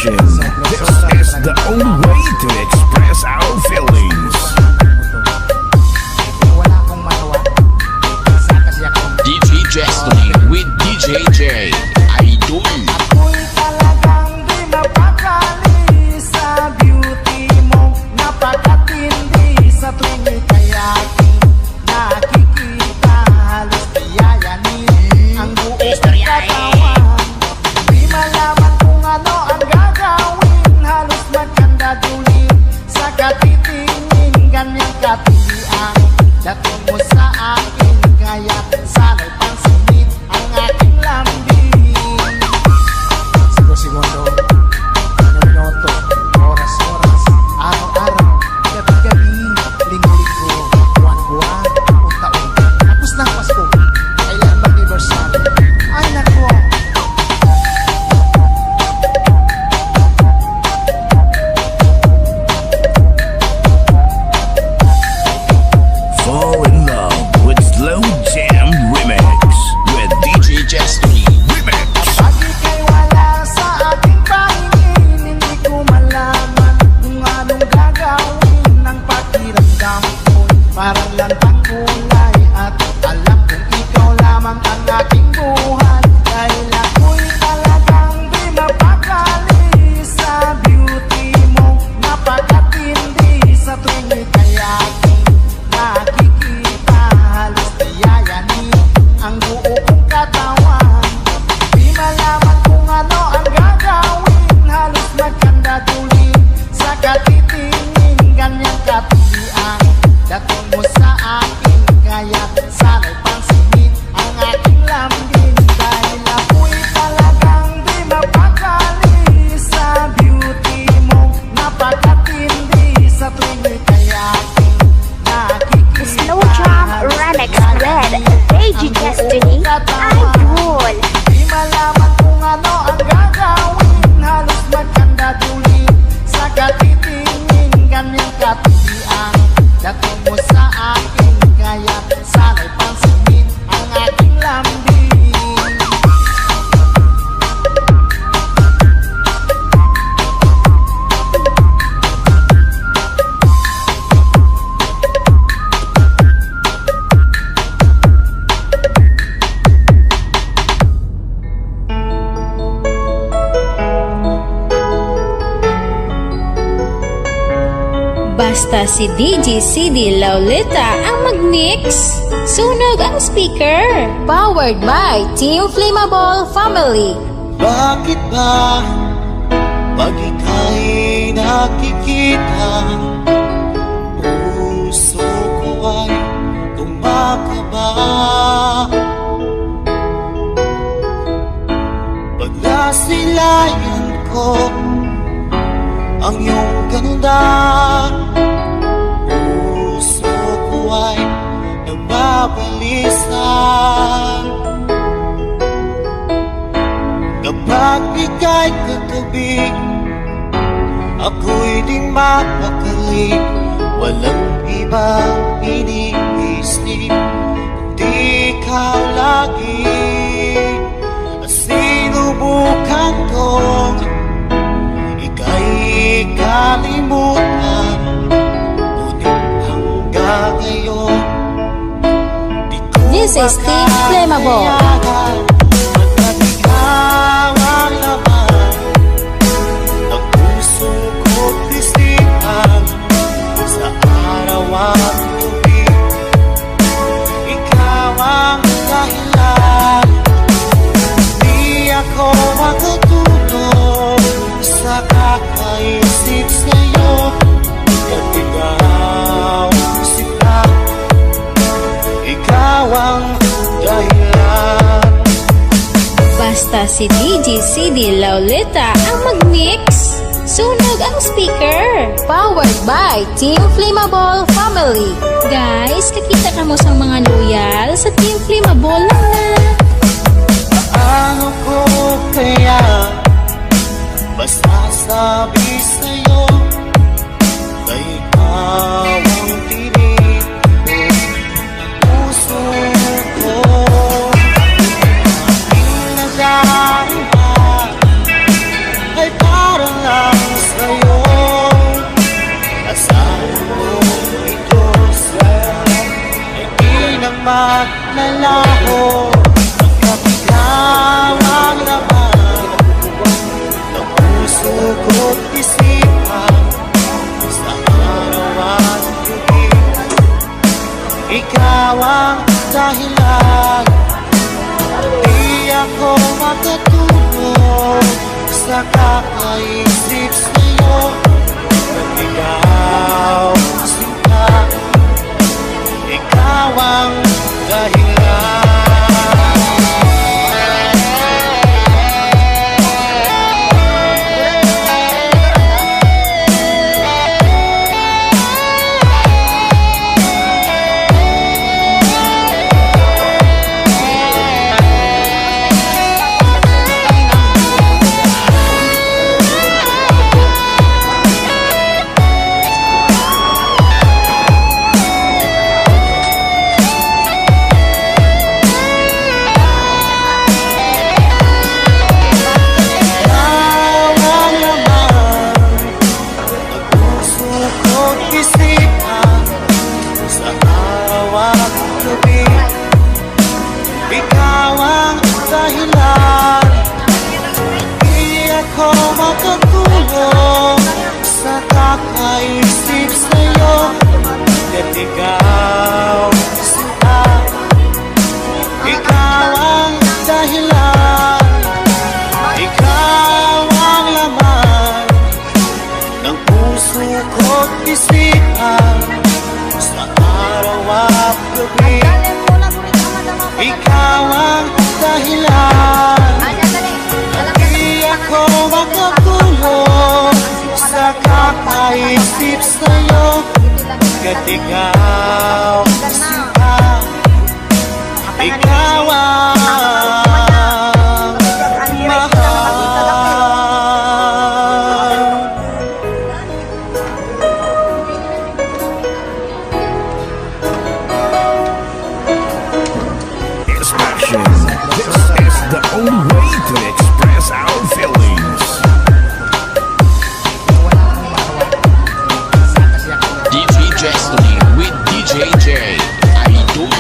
station. This is the only way to express our feelings. DJ Destiny with DJ J. Idol. Ako'y talagang di mapakali sa beauty mo. Napakatindi sa tuwing ika'y aking nakikita. Halos tiyayanin ang buong katawan. Di malaman kung ano ang gagawin. Halos magkandadulin sa katitingin. Ganyang katilian dating mo sa akin. Kaya sana'y pansinin ang aking lambing. Segundo, minuto, oras-oras, araw-araw, gabi-gabi, linggo-linggo, buwan-buwan, taon-taon. Tapos na ang Pasko, kailan mag-anniversary? Ay nako! Fall in love with Slow Jam Remix with DJ Destiny Remix. Kapag ika'y wala sa aking pahingin, hindi ko malaman kung anong gagawin. Ang pakiramdam ko'y parang lantang kulay. At alam kong ikaw lamang ang aking buhay. Dahil ako'y talagang di mapakali sa beauty mo. Napakatindi sa tuwing ika'y aking nakikita. Halos tiyayanin ang buo kong katawan. Di malaman kung ano ang gagawin. Halos magkandadulin sa katitingin. Ganyang katilian dating mo sa akin. Kaya sana'y pansinin ang aking lambing. Dahil ako'y talagang di mapakali sa beauty mo. Napakatindi sa tuwing ika'y aking nakikita. Slow Jam Remix with DJ Destiny Idol. Di malaman kung ano ang gagawin. Halos magkandadulin sa katitingin. Ganyang katilian dating mo sa akin. Kaya sana'y pansinin ang aking lambing. Basta si DJ CD Laulita ang mag-mix. Sunog ang speaker. Powered by Team Flammable Family. Bakit ba pag ika'y nakikita, puso ko ay kumakaba? Pag nasilayan ko ang iyong ganda, puso ko ay nagbabalisa. Kapag ika'y katabi, ako'y di mapakali. Walang ibang iniisip kundi ikaw lagi. At sinubukan kong ika'y kalimutan, ngunit hanggang ngayon di ko This is Team Flammable. Pagkat ikaw ang laman ng puso ko't isipan, sa araw at gabi ikaw ang dahilan. Di ako makatulog sa kakaisip sa'yo. At ikaw sila, ikaw ang dahilan. Basta si DJ CD Laulita ang mag-mix. Sunog ang speaker. Powered by Team Flammable Family. Guys, kakita ka mo sa mga loyal sa Team Flammable lang na. Paano ko kaya basta sabi sa'yo na ikaw ang tinig ng puso ko? Aking nagdarama ay parang ko't isipan sa araw at gabi. Ikaw ang dahilan, di ako makatulog sa kakaisip sa'yo. At ikaw, sinta, ikaw ang dahilan. Ikaw ang dahilan, di ako makatulog sa kakaisip sa'yo. At ikaw, sinta, ikaw ang dahilan, ikaw ang laman ng puso ko't isipan sa araw at gabi. Ikaw ang dahilan, di ako makatulog sa kakaisip sa'yo. Kat ikaw, sinta, ikaw ang mahal. Expression. This is the only way to express our feelings. DJ Destiny with DJ J. Idol.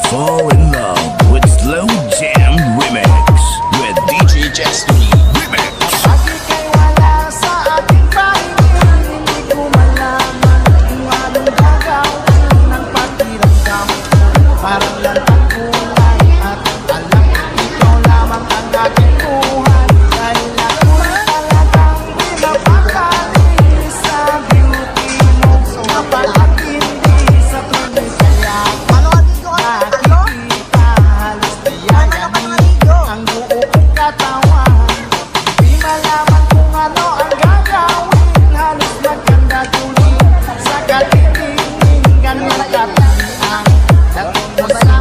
Fall in love with Slow Jam Remix with DJ Destiny. Remix. Lagi kay wala sa ating paligid, hindi ko malaman kung anong gagawin ng pakiramdam ko. Parang lantang kulay at alam ko ikaw lamang ang aking buhay. Dahil ako'y talagang pinapakali sa beauty mo, napakatindi sa tuloy kaya nakikita halos tiyayanin ang buo kong katawan. Di malaman kung ano ang gagawin, halos magkanda tuloy sa katitingin, ganyan katilian. Dating mo sa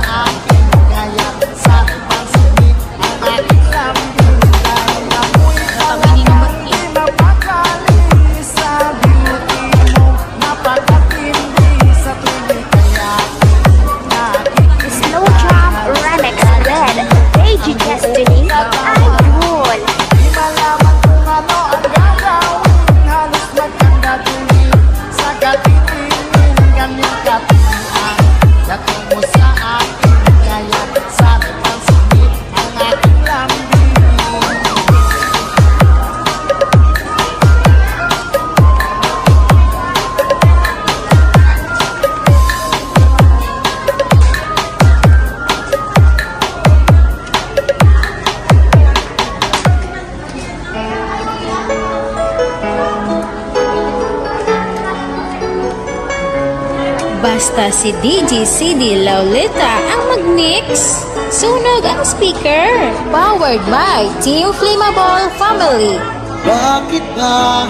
Basta si DJ CD Lauleta ang mag-mix. Sunog ang speaker. Powered by Team Flammable Family. Bakit ba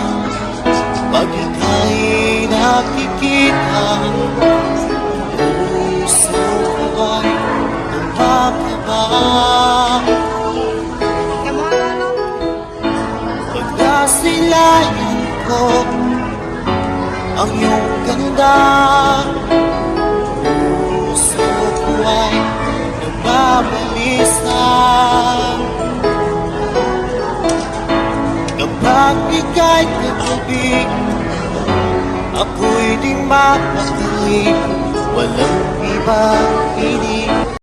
pag ika'y nakikita, puso ko ay tumakaba? Pag nasilayan ko ang iyong ganda, puso ko ay nagbabalisa. Kapag ika'y katabi, ako'y di mapakali, walang iba